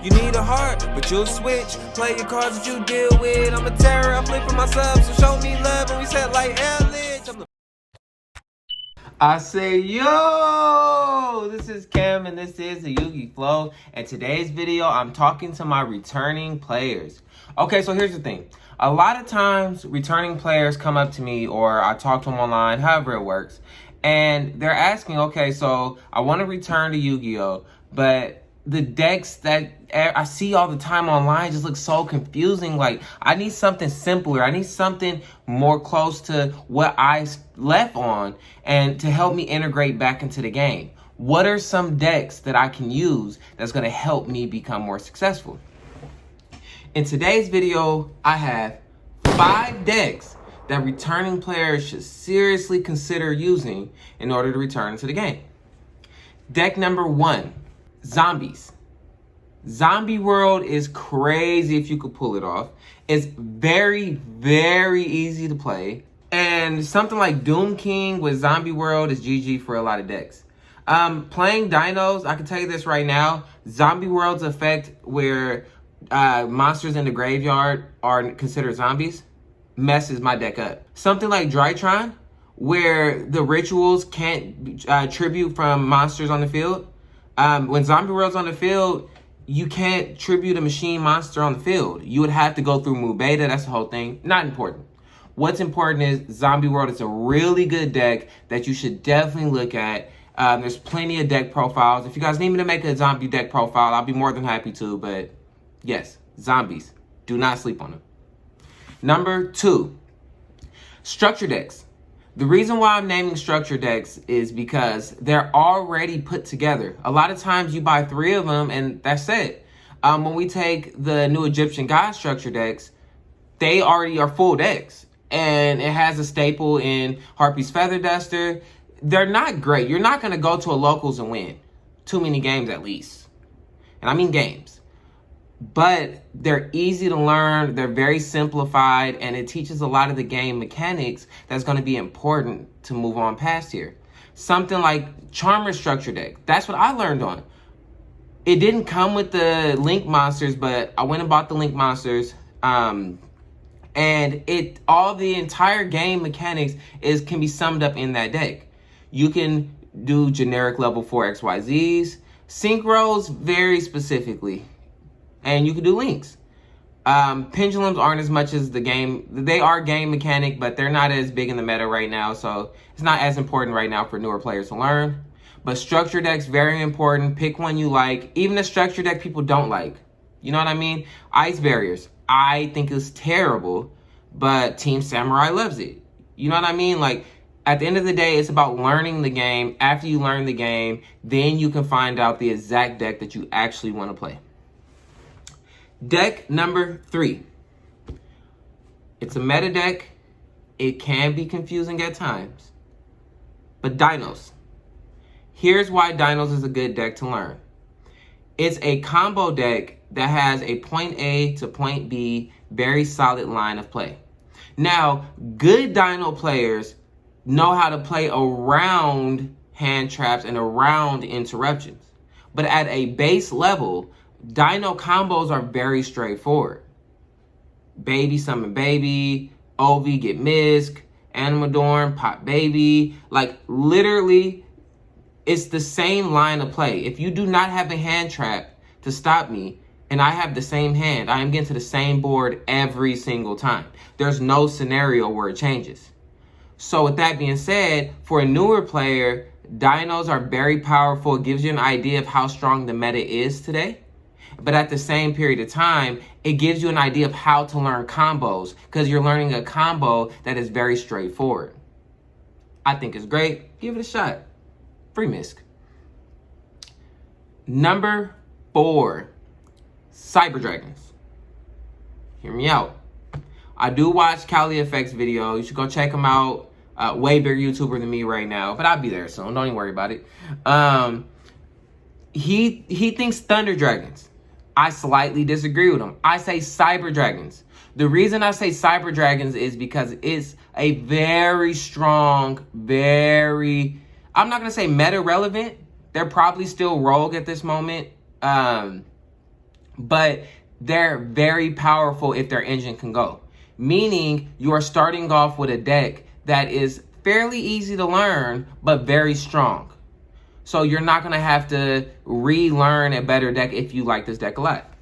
You need a heart, but you'll switch. Play your cards that you deal with. I'm a terror, I'm flipping my subs, so show me love and we set like Ellich. I say, yo, this is Cam and this is the Yugi-Flow. And today's video, I'm talking to my returning players. Okay, so here's the thing. A lot of times, returning players come up to me or I talk to them online, however it works. And they're asking, okay, so I want to return to Yu-Gi-Oh, but the decks that I see all the time online just look so confusing. Like, I need something simpler. I need something more close to what I left on and to help me integrate back into the game. What are some decks that I can use that's going to help me become more successful? In today's video, I have 5 decks that returning players should seriously consider using in order to return to the game. Deck number 1. Zombies. Zombie World is crazy if you could pull it off. It's very, very easy to play. And something like Doom King with Zombie World is GG for a lot of decks. Playing Dinos, I can tell you this right now. Zombie World's effect where monsters in the graveyard are considered zombies messes my deck up. Something like Drytron, where the rituals can't tribute from monsters on the field. When Zombie World's on the field, you can't tribute a machine monster on the field. You would have to go through Move Beta. That's the whole thing. Not important. What's important is Zombie World is a really good deck that you should definitely look at. There's plenty of deck profiles. If you guys need me to make a zombie deck profile, I'll be more than happy to. But yes, zombies. Do not sleep on them. Number 2, structure decks. The reason why I'm naming structure decks is because they're already put together. A lot of times you buy 3 of them and that's it. When we take the new Egyptian God structure decks, they already are full decks. And it has a staple in Harpy's Feather Duster. They're not great. You're not going to go to a locals and win. Too many games at least. And I mean games. But they're easy to learn, they're very simplified, and it teaches a lot of the game mechanics that's going to be important to move on past here. Something like Charmer structure deck, that's what I learned on. It didn't come with the Link monsters, but I went and bought the Link monsters, and all the entire game mechanics can be summed up in that deck. You can do generic level 4 XYZs, synchros very specifically. And you can do links. Pendulums aren't as much as the game. They are game mechanic, but they're not as big in the meta right now. So it's not as important right now for newer players to learn. But structure decks, very important. Pick one you like. Even a structure deck people don't like. You know what I mean? Ice Barriers. I think it's terrible, but Team Samurai loves it. You know what I mean? Like, at the end of the day, it's about learning the game. After you learn the game, then you can find out the exact deck that you actually want to play. Deck number 3. It's a meta deck. It can be confusing at times. But Dinos. Here's why Dinos is a good deck to learn. It's a combo deck that has a point A to point B very solid line of play. Now, good Dino players know how to play around hand traps and around interruptions. But at a base level, Dino combos are very straightforward. Baby summon baby, OV get Misk, Animadorn, pop baby. Like, literally, it's the same line of play. If you do not have a hand trap to stop me, and I have the same hand, I am getting to the same board every single time. There's no scenario where it changes. So with that being said, for a newer player, Dinos are very powerful. It gives you an idea of how strong the meta is today. But at the same period of time, it gives you an idea of how to learn combos because you're learning a combo that is very straightforward. I think it's great. Give it a shot. Free Misk. Number 4, Cyber Dragons. Hear me out. I do watch Cali Effects video. You should go check him out. Way bigger YouTuber than me right now, but I'll be there soon. Don't even worry about it. He thinks Thunder Dragons. I slightly disagree with him. I say Cyber Dragons. The reason I say Cyber Dragons is because it's a very strong, I'm not going to say meta relevant. They're probably still rogue at this moment. but they're very powerful if their engine can go. Meaning you are starting off with a deck that is fairly easy to learn, but very strong. So you're not gonna have to relearn a better deck if you like this deck a lot.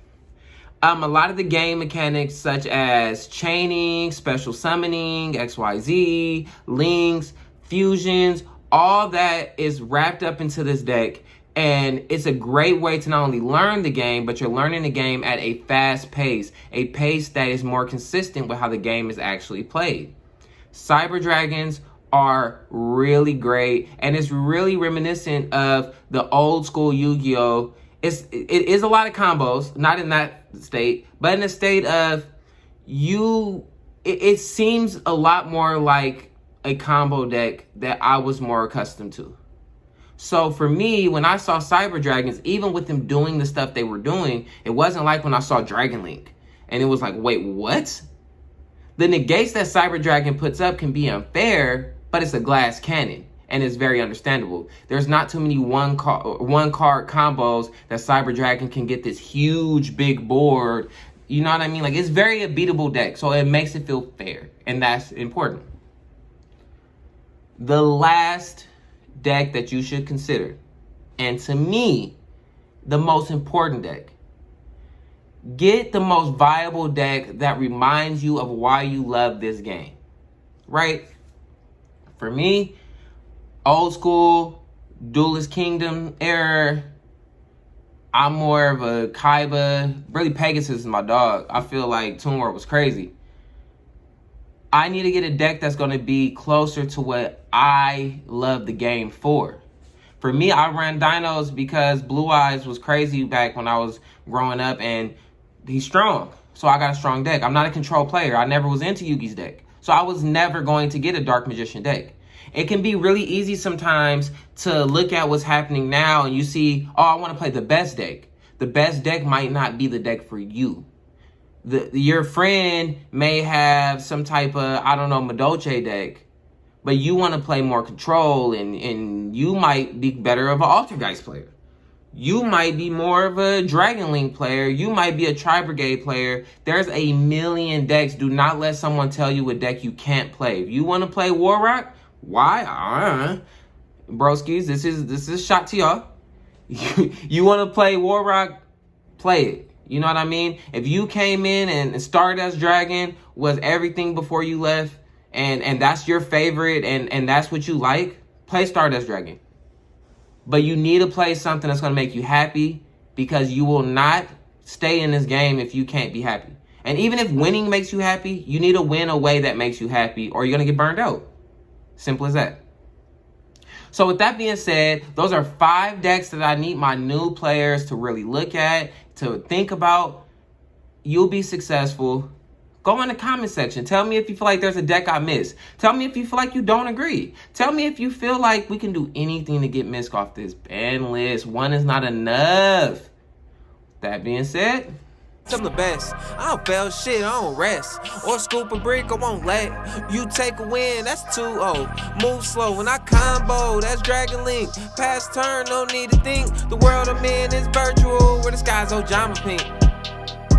A lot of the game mechanics such as chaining, special summoning, XYZ, links, fusions, all that is wrapped up into this deck. And it's a great way to not only learn the game, but you're learning the game at a fast pace, a pace that is more consistent with how the game is actually played. Cyber Dragons are really great, and it's really reminiscent of the old school Yu-Gi-Oh! It is a lot of combos, not in that state, but in the state of it seems a lot more like a combo deck that I was more accustomed to. So for me, when I saw Cyber Dragons, even with them doing the stuff they were doing, it wasn't like when I saw Dragon Link. And it was like, wait, what? The negates that Cyber Dragon puts up can be unfair, but it's a glass cannon. And it's very understandable. There's not too many one card combos that Cyber Dragon can get this huge big board. You know what I mean? Like, it's very a beatable deck. So it makes it feel fair. And that's important. The last deck that you should consider, and to me, the most important deck. Get the most viable deck that reminds you of why you love this game, right? For me, old school, Duelist Kingdom era, I'm more of a Kaiba. Really, Pegasus is my dog. I feel like Toon World was crazy. I need to get a deck that's going to be closer to what I love the game for. For me, I ran Dinos because Blue Eyes was crazy back when I was growing up, and he's strong. So I got a strong deck. I'm not a control player. I never was into Yugi's deck. So I was never going to get a Dark Magician deck. It can be really easy sometimes to look at what's happening now and you see, oh, I want to play the best deck. The best deck might not be the deck for you. Your friend may have some type of, I don't know, Madolche deck, but you want to play more control, and you might be better of an Altergeist player. You might be more of a Dragon Link player. You might be a Tri-Brigade player. There's a million decks. Do not let someone tell you a deck you can't play. If you want to play War Rock, why? Broskies, this is a shot to y'all. You want to play War Rock, play it. You know what I mean? If you came in and Stardust Dragon was everything before you left, and that's your favorite, and that's what you like, play Stardust Dragon. But you need to play something that's going to make you happy, because you will not stay in this game if you can't be happy. And even if winning makes you happy, you need to win a way that makes you happy, or you're going to get burned out. Simple as that. So with that being said, those are 5 decks that I need my new players to really look at, to think about. You'll be successful. Go in the comment section. Tell me if you feel like there's a deck I missed. Tell me if you feel like you don't agree. Tell me if you feel like we can do anything to get Misk off this ban list. 1 is not enough. That being said, I'm the best. I don't fail shit, I don't rest. Or scoop a brick, I won't let you take a win, that's 2-0. Move slow when I combo, that's Dragon Link. Pass turn, no need to think. The world I'm in is virtual, where the sky's Ojama pink.